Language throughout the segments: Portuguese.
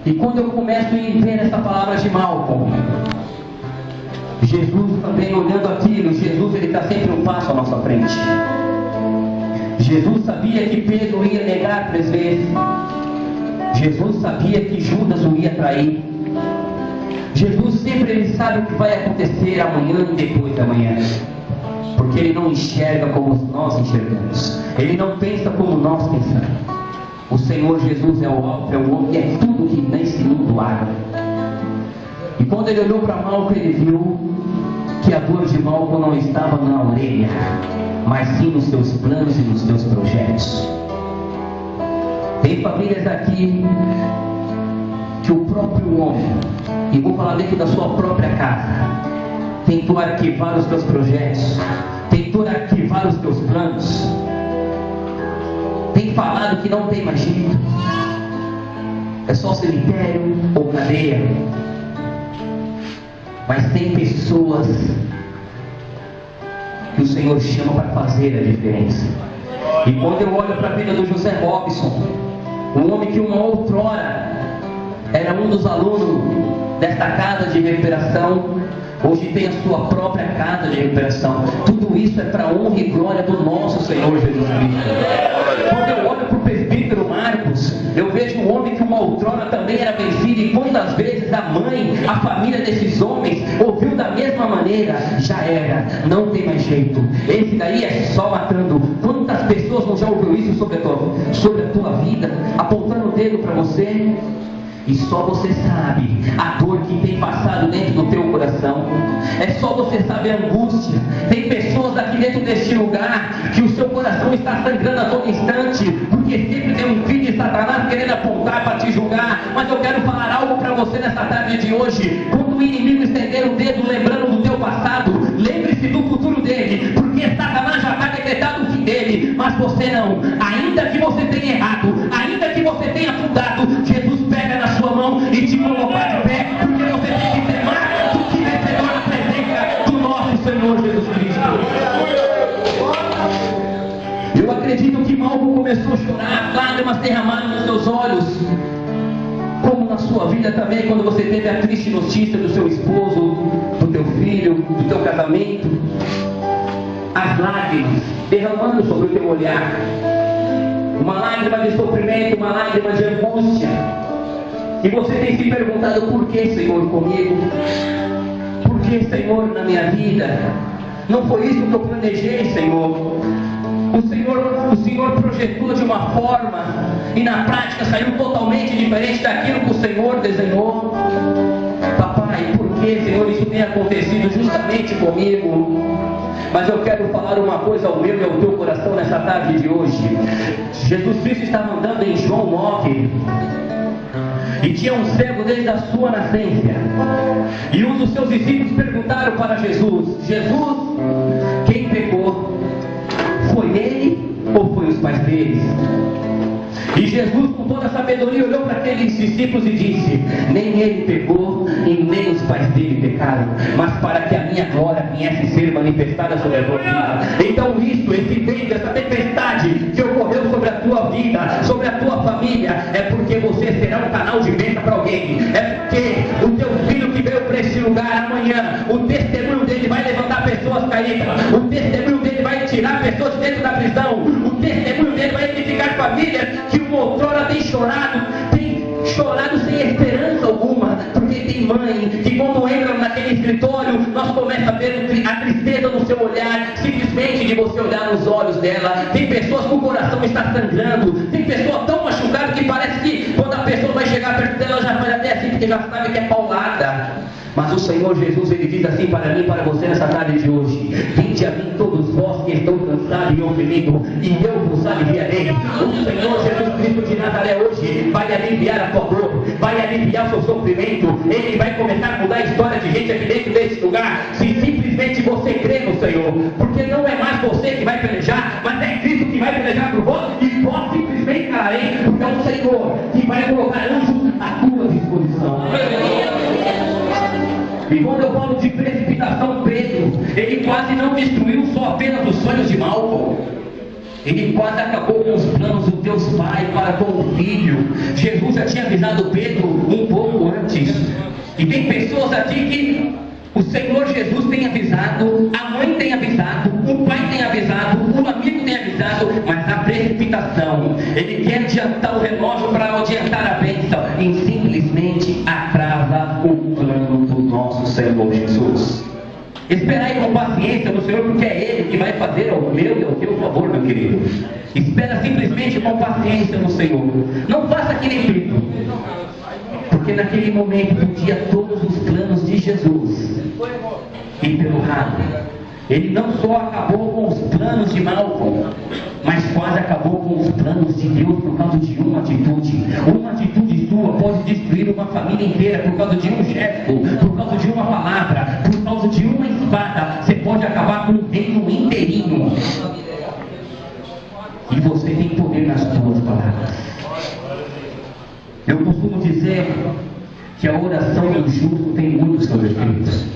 E quando eu começo a ver essa palavra de Malcolm, Jesus também olhando aquilo, Jesus ele está sempre um passo à nossa frente. Jesus sabia que Pedro ia negar 3 vezes. Jesus sabia que Judas o ia trair. Jesus sempre ele sabe o que vai acontecer amanhã e depois da manhã. Porque ele não enxerga como nós enxergamos. Ele não pensa como nós pensamos. O Senhor Jesus é o alfa, é o homem, é tudo que nesse mundo há. E quando ele olhou para Malcolm, ele viu que a dor de Malcolm não estava na orelha, mas sim nos seus planos e nos seus projetos. Tem famílias aqui que o próprio homem, e vou falar dentro da sua própria casa, tentou arquivar os teus projetos, tentou arquivar os teus planos, tem falado que não tem mais jeito, é só cemitério ou cadeia. Mas tem pessoas que o Senhor chama para fazer a diferença. E quando eu olho para a vida do José Robson, um homem que uma outrora era um dos alunos desta casa de recuperação, hoje tem a sua própria casa de recuperação. Tudo isso é para a honra e glória do nosso Senhor Jesus Cristo. Quando eu olho para o presbítero Marcos, eu vejo um homem que uma outrora também era vencido, e quantas vezes a mãe, a família desses homens ouviu da mesma maneira: já era, não tem mais jeito, esse daí é só matando. Quantas pessoas não já ouviram isso sobre a tua vida, apontando o dedo para você? E só você sabe a dor que tem passado dentro do teu coração. É só você saber a angústia. Tem pessoas aqui dentro deste lugar que o seu coração está sangrando a todo instante, porque sempre tem um filho de Satanás querendo apontar para te julgar. Mas eu quero falar algo para você nessa tarde de hoje. Quando o inimigo estender o dedo lembrando do teu passado, lembre-se do futuro dele, porque Satanás já está decretado o fim dele. Mas você não. Ainda que você tenha errado, ainda que você tenha afundado, Jesus pega na sua mão e te colocar de pé, porque você tem que ser mais do que vencedor na presença do nosso Senhor Jesus Cristo. Eu acredito que Malcolm começou a chorar, lágrimas derramaram nos seus olhos, como na sua vida também, quando você teve a triste notícia do seu esposo, do teu filho, do teu casamento, as lágrimas derramando sobre o teu olhar, uma lágrima de sofrimento, uma lágrima de angústia. E você tem se perguntado: por que, Senhor, comigo? Por que, Senhor, na minha vida? Não foi isso que eu planejei, Senhor. O Senhor projetou de uma forma e na prática saiu totalmente diferente daquilo que o Senhor desenhou. Papai, por que, Senhor, isso tem acontecido justamente comigo? Mas eu quero falar uma coisa ao meu e ao teu coração nessa tarde de hoje. Jesus Cristo está mandando em João 9. E tinha um cego desde a sua nascença. E um dos seus discípulos perguntaram para Jesus: Jesus, quem pecou? Foi ele ou foi os pais deles? E Jesus, com toda a sabedoria, olhou para aqueles discípulos e disse: nem ele pecou e nem os pais dele pecaram, mas para que a minha glória viesse a ser manifestada sobre a tua vida. Então isso, esse vento, essa tempestade que ocorreu sobre a tua vida, sobre a tua família, é porque você será um canal de bênção para alguém. É porque o teu filho que veio para esse lugar amanhã, o testemunho dele vai levantar pessoas caídas, o testemunho dele vai tirar pessoas de dentro da prisão, o testemunho dele vai edificar famílias que uma outrora tem chorado sem esperança alguma, porque tem mãe que quando entra naquele escritório, nós começamos a ver a tristeza no seu olhar, simplesmente de você olhar nos olhos dela. Tem pessoas que o coração está sangrando, tem pessoas tão machucadas que parece que quando a pessoa vai chegar perto dela, ela já faz até assim, porque já sabe que é paulada. Mas o Senhor Jesus, ele diz assim para mim e para você nessa tarde de hoje: vinde a mim todos vós que estão cansados e oprimidos, e eu vos aliviarei. O Senhor Jesus Cristo de Nazaré hoje vai aliviar a tua dor, vai aliviar o seu sofrimento. Ele vai começar a mudar a história de gente aqui dentro desse lugar, se simplesmente você crer no Senhor. Porque não é mais você que vai pelejar, mas é Cristo que vai pelejar por vós, e vós simplesmente calareis, porque é o Senhor que vai colocar anjos à tua disposição. E quando eu falo de precipitação, Pedro, ele quase não destruiu só apenas os sonhos de Malcolm. Ele quase acabou com os planos do Deus Pai para com o Filho. Jesus já tinha avisado Pedro um pouco antes. E tem pessoas aqui que o Senhor Jesus tem avisado, a mãe tem avisado, o pai tem avisado, o amigo tem avisado, mas a precipitação, ele quer adiantar o relógio para adiantar a bênção e simplesmente atrasa o plano do nosso Senhor Jesus. Esperai com paciência no Senhor, porque é Ele que vai fazer ao meu e ao teu favor, meu querido. Espera simplesmente com paciência no Senhor. Não faça que nem Pedro, porque naquele momento podia todos os planos de Jesus ir pelo ralo. Ele não só acabou com os planos de Malcolm, mas quase acabou com os planos de Deus por causa de uma atitude. Uma atitude sua pode destruir uma família inteira por causa de um gesto, por causa de uma palavra, por causa de uma espada. Você pode acabar com um reino inteirinho. E você tem poder nas suas palavras. Eu costumo dizer que a oração do justo tem muitos seus efeitos.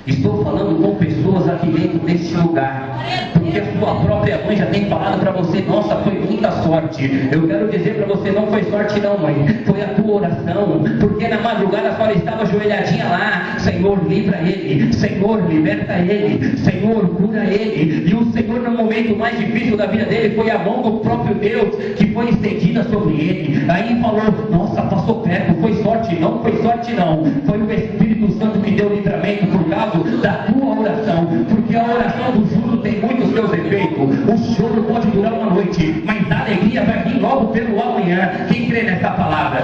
Estou falando com pessoas aqui dentro deste lugar, porque a sua própria mãe já tem falado para você: nossa, foi muita sorte. Eu quero dizer para você: não foi sorte não, mãe, foi a tua oração, porque na madrugada a senhora estava ajoelhadinha lá. Senhor, livra ele, Senhor, liberta ele, Senhor, cura ele. E o Senhor, no momento mais difícil da vida dele, foi a mão do próprio Deus que foi estendida sobre ele. Aí falou: nossa, passou perto, foi sorte não, foi sorte não, foi o Espírito Santo que deu livramento por causa da tua oração, porque a oração do justo tem muitos seus efeitos. O choro pode durar uma noite, mas a alegria vai vir logo pelo amanhã. Quem crê nessa palavra?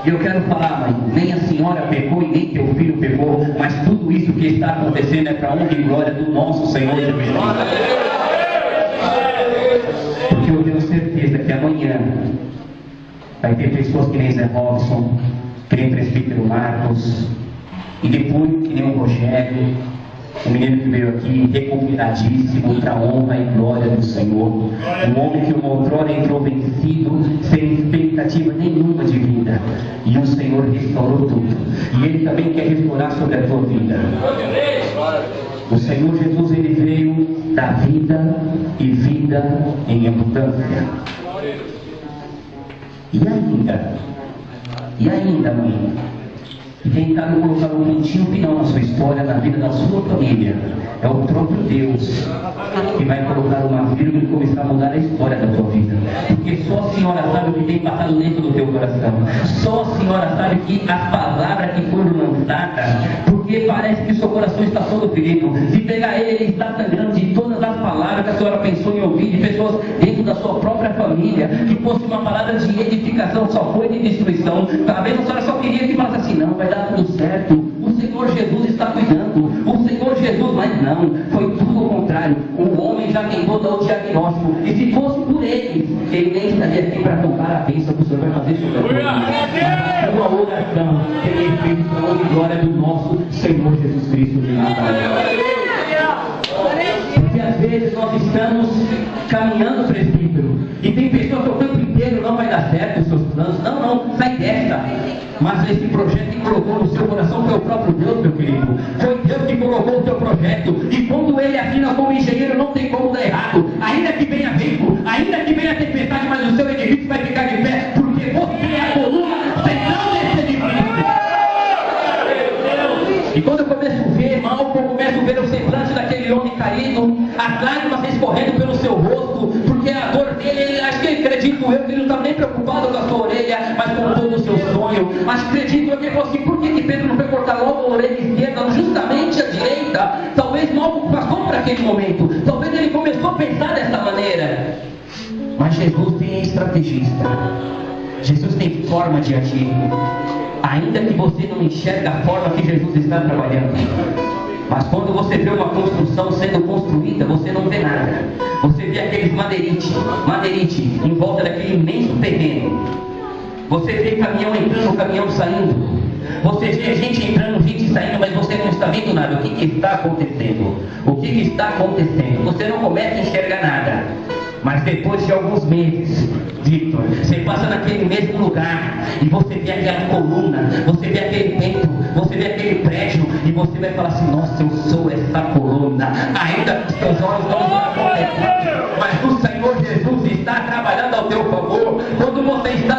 E eu quero falar, mãe, nem a senhora pecou e nem teu filho pecou, mas tudo isso que está acontecendo é para honra e glória do nosso Senhor Jesus Cristo. Porque eu tenho certeza que amanhã vai ter pessoas que nem Zé Robson, que nem Presbítero Marcos, e depois que nem o Rogério, o menino que veio aqui, recuperadíssimo para a honra e glória do Senhor. Um homem que uma outrora entrou vencido, sem expectativa nenhuma de vida, e o Senhor restaurou tudo. E Ele também quer restaurar sobre a tua vida. O Senhor Jesus, Ele veio da vida e vida em abundância. E ainda, mãe, tentaram colocar um pontinho final na sua história, na vida da sua família. É o próprio Deus que vai colocar uma vírgula e começar a mudar a história da tua vida. Porque só a senhora sabe o que tem passado dentro do teu coração. Só a senhora sabe que as palavras que foram lançadas, porque parece que o seu coração está todo ferido. Se pegar ele está sangrando de todas as palavras que a senhora pensou em ouvir, de pessoas dentro da sua própria família, que fosse uma palavra de edificação, só foi de destruição. Talvez a senhora só queria que falasse assim: não, vai dar tudo certo, o Senhor Jesus está cuidando, o Senhor Jesus, mas não, foi tudo o contrário. O homem já tentou dar o diagnóstico, e se fosse por ele nem estaria aqui para tocar a bênção que o Senhor vai fazer sobre a tua vida. Uma oração tem efeito para a glória do nosso Senhor Jesus Cristo de Nazaré. Porque às vezes nós estamos caminhando, presbítero, e tem pessoas que o tempo inteiro não vai dar certo os seus planos. Não, sai dessa. Mas esse projeto que colocou no seu coração foi o próprio Deus, meu querido. Foi Deus que colocou o seu projeto. E quando Ele assina como engenheiro, não tem como dar errado. Ainda que venha vento, ainda que venha tempestade, mas o seu edifício vai ficar de pé, porque você é a coluna central desse edifício. E quando eu começo a ver mal, eu começo a ver o semblante daquele homem caído, as lágrimas escorrendo pelo seu rosto, porque a dor dele, acho que acredito eu, que ele não está nem preocupado com a sua orelha, mas com todo o seu sonho. Mas acredito eu que ele falou assim: por que Pedro não foi cortar logo a orelha esquerda, justamente a direita? Talvez mal passou para aquele momento, talvez ele começou a pensar dessa maneira. Mas Jesus tem estrategista, Jesus tem forma de agir, ainda que você não enxergue a forma que Jesus está trabalhando. Mas quando você vê uma construção sendo construída, você não vê nada. Você vê aqueles madeirite em volta daquele imenso terreno. Você vê caminhão entrando, caminhão saindo. Você vê gente entrando, gente saindo, mas você não está vendo nada. O que está acontecendo? O que está acontecendo? Você não começa a enxergar nada. Mas depois de alguns meses, Victor, você passa naquele mesmo lugar e você vê aquela coluna, você vê aquele templo, você vê aquele prédio e você vai falar assim: nossa, eu sou essa coluna. Ainda que seus olhos não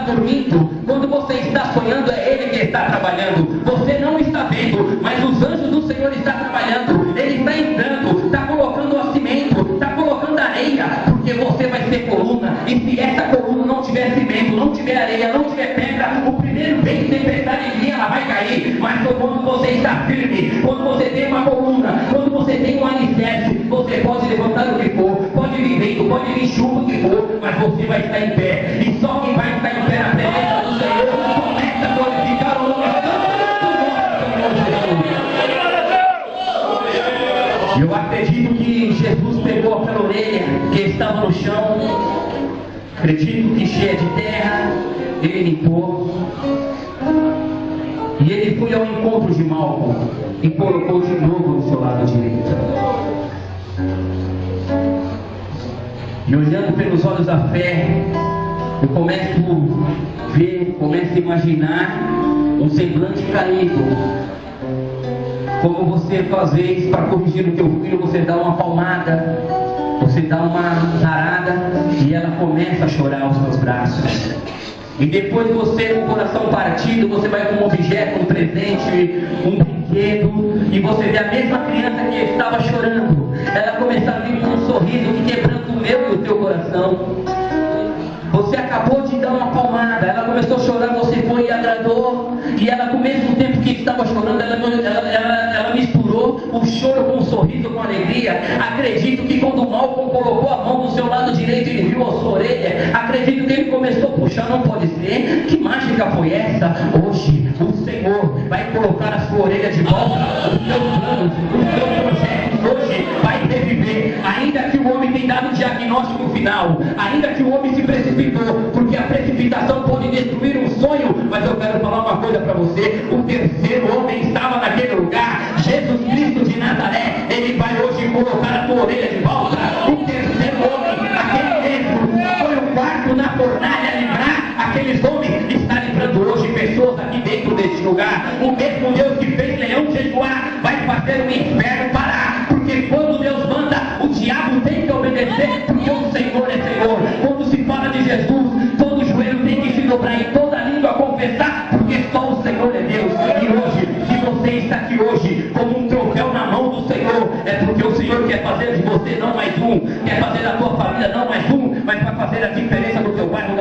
dormindo, quando você está sonhando, é Ele que está trabalhando. Você não está vendo, mas os anjos do Senhor estão trabalhando. Ele está entrando, está colocando o cimento, está colocando areia, porque você vai ser coluna. E se essa coluna não tiver cimento, não tiver areia, não tiver pedra, o primeiro vento de tempestade vir, ela vai cair. Mas quando você está firme, quando você tem uma coluna, quando você tem um alicerce, você pode levantar o que for, pode vir vento, pode vir chuva, o que for, mas você vai estar em pé. E só quem vai estar em pé na presença do Senhor começa a glorificar o nome santo. Eu acredito que Jesus pegou aquela orelha que estava no chão, acredito que cheia de terra, ele limpou, e ele foi ao encontro de Malco e colocou de novo no seu lado direito. E olhando pelos olhos da fé, eu começo a ver, começo a imaginar um semblante caído. Como você faz vezes para corrigir o teu filho, você dá uma palmada, você dá uma zarada e ela começa a chorar aos seus braços. E depois você, com o coração partido, você vai com um objeto, um presente, um brinquedo, e você vê a mesma criança que estava chorando, ela começa a vir com um sorriso que quebranta o meu e o teu coração. Você acabou de dar uma palmada, ela começou a chorar, você foi e agradou, e ela, com o mesmo tempo que estava chorando, ela misturou o choro com um sorriso, com alegria. Acredito que quando o Malcolm colocou a mão do seu lado direito, ele viu a sua orelha, acredito que ele começou a puxar, não pode ser, que mágica foi essa? Hoje o Senhor vai colocar a sua orelha de volta, os seus planos, os seus projetos, hoje vai reviver, ainda que o homem tenha dado o diagnóstico final, ainda que o homem se precipitou, porque a precipitação pode destruir um sonho, mas eu quero falar uma coisa para você: o terceiro homem estava naquele lugar, Jesus Cristo de Nazaré. Ele vai hoje colocar a tua orelha de volta. O terceiro homem, aquele mesmo, foi o quarto na fornalha a livrar aqueles homens, está livrando hoje pessoas aqui dentro deste lugar. O mesmo Deus que fez leão jejuar vai fazer o inferno parar, porque quando Deus manda, o diabo tem que obedecer, porque o Senhor é Senhor. Quando se fala de Jesus, todo joelho tem que se dobrar e toda língua confessar, porque só o Senhor é Deus. E hoje, se você está aqui hoje como um troféu na mão do Senhor, é porque o Senhor quer fazer de você não mais um, quer fazer da tua família não mais um, mas vai fazer a diferença no teu bairro,